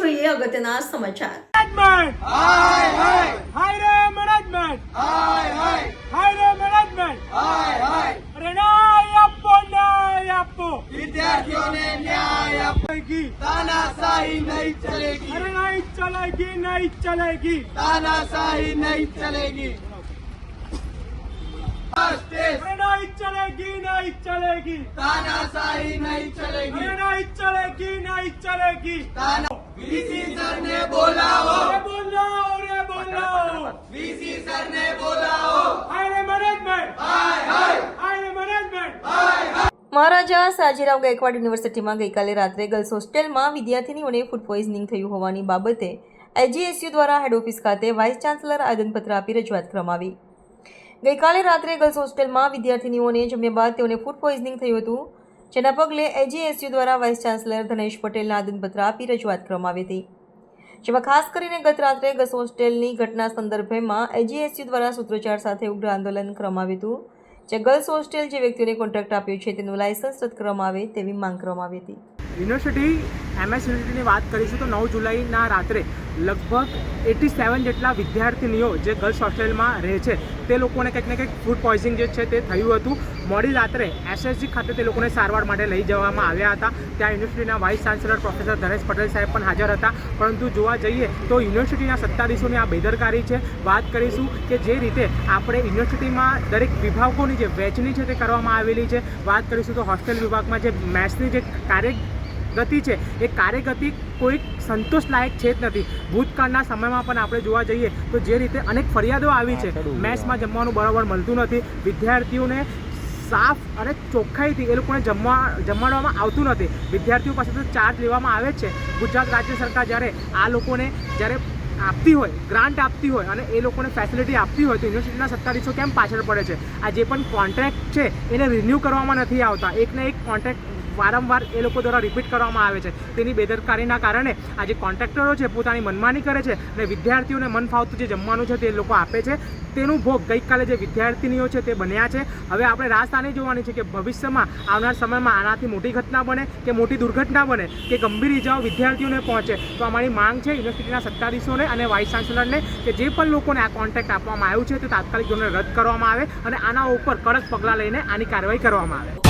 જોઈએ અગત્યના સમાચાર। विद्यार्थियों ने न्याय आपकी तानाशाही नहीं चलेगी। अरे नहीं चलेगी, नहीं चलेगी, तानाशाही नहीं चलेगी। अरे नहीं चलेगी, नहीं चलेगी, तानाशाही नहीं चलेगी। अरे नहीं चलेगी, नहीं चलेगी, ताना वीसी सर ने बोलाओ, बोलाओ रे बोलाओ, वीसी सर ने बोलाओ। हाय मैनेजमेंट, हाय मैनेजमेंट, हाय। મહારાજા સાજીરાવ ગાયકવાડ યુનિવર્સિટીમાં ગઈકાલે રાત્રે ગર્લ્સ હોસ્ટેલમાં વિદ્યાર્થીનીઓને ફૂડ પોઈઝનિંગ થયું હોવાની બાબતે એજીએસયુ દ્વારા હેડ ઓફિસ ખાતે વાઇસ ચાન્સલર આવેદનપત્ર આપી રજૂઆત કરવામાં આવી। ગઈકાલે રાત્રે ગર્લ્સ હોસ્ટેલમાં વિદ્યાર્થીનીઓને જમ્યા બાદ તેઓને ફૂડ પોઈઝનિંગ થયું હતું, જેના પગલે એજીએસયુ દ્વારા વાઇસ ચાન્સલર ધનેશ પટેલને આવેદનપત્ર આપી રજૂઆત કરવામાં આવી હતી, જેમાં ખાસ કરીને ગત રાત્રે ગર્લ્સ હોસ્ટેલની ઘટના સંદર્ભમાં એજીએસયુ દ્વારા સૂત્રોચ્ચાર સાથે ઉગ્ર આંદોલન કરવામાં આવ્યું હતું, જે ગર્લ્સ હોસ્ટેલ જે વ્યક્તિઓને કોન્ટ્રાક્ટ આપ્યો છે તેનું લાયસન્સ રદ કરવામાં આવે તેવી માંગ કરવામાં આવી હતી। યુનિવર્સિટી એમએસ યુનિવર્સિટીની વાત કરીશું તો 9 જુલાઈના રાત્રે લગભગ 87 જેટલા વિદ્યાર્થીનીઓ જે ગર્લ્સ હોસ્ટેલમાં રહે છે તે લોકોને કંઈક ને કંઈક ફૂડ પોઈઝનિંગ જે છે તે થયું હતું। મોડી રાત્રે એસએસજી ખાતે તે લોકોને સારવાર માટે લઈ જવામાં આવ્યા હતા। ત્યાં યુનિવર્સિટીના vice chancellor professor Dhanesh Patel સાહેબ પણ હાજર હતા, પરંતુ જોવા જઈએ તો યુનિવર્સિટીના સત્તાધીશોની આ બેદરકારી છે। વાત કરીશું કે જે રીતે આપણે યુનિવર્સિટીમાં દરેક વિભાગોની જે વહેંચણી છે તે કરવામાં આવેલી છે। વાત કરીશું તો હોસ્ટેલ વિભાગમાં જે મેથ્સની જે કાર્યગતિ છે એ કાર્યગતિ કોઈ સંતોષલાયક છે જ નથી। ભૂતકાળના સમયમાં પણ આપણે જોવા જઈએ તો જે રીતે અનેક ફરિયાદો આવી છે, મેથ્સમાં જમવાનું બરાબર મળતું નથી, વિદ્યાર્થીઓને સાફ અને ચોખ્ખાઈથી એ લોકોને જમાડવામાં આવતું નથી, વિદ્યાર્થીઓ પાસેથી ચાર્જ લેવામાં આવે છે। ગુજરાત રાજ્ય સરકાર જ્યારે આ લોકોને આપતી હોય, ગ્રાન્ટ આપતી હોય અને એ લોકોને ફેસિલિટી આપતી હોય તો યુનિવર્સિટીના સત્તાધીશો કેમ પાછળ પડે છે? આ જે પણ કોન્ટ્રાક્ટ છે એને રિન્યૂ કરવામાં નથી આવતા, એકને એક કોન્ટ્રાક્ટ વારંવાર એ લોકો દ્વારા રિપીટ કરવામાં આવે છે। તેની બેદરકારીના કારણે આ જે કોન્ટ્રાક્ટરો છે પોતાની મનમાની કરે છે અને વિદ્યાર્થીઓને મન ફાવતું જે જમવાનું છે તે લોકો આપે છે। તેનું ભોગ ગઈકાલે જે વિદ્યાર્થીનીઓ છે તે બન્યા છે। હવે આપણે રાહ સાની જોવાની છે કે ભવિષ્યમાં આવનાર સમયમાં આનાથી મોટી ઘટના બને કે મોટી દુર્ઘટના બને કે ગંભીર ઇજાઓ વિદ્યાર્થીઓને પહોંચે। તો અમારી માંગ છે યુનિવર્સિટીના સત્તાધીશોને અને વાઇસ ચાન્સલરને કે જે પણ લોકોને આ કોન્ટ્રાક્ટ આપવામાં આવ્યું છે તે તાત્કાલિક ધોરણે રદ કરવામાં આવે અને આના ઉપર કડક પગલાં લઈને આની કાર્યવાહી કરવામાં આવે।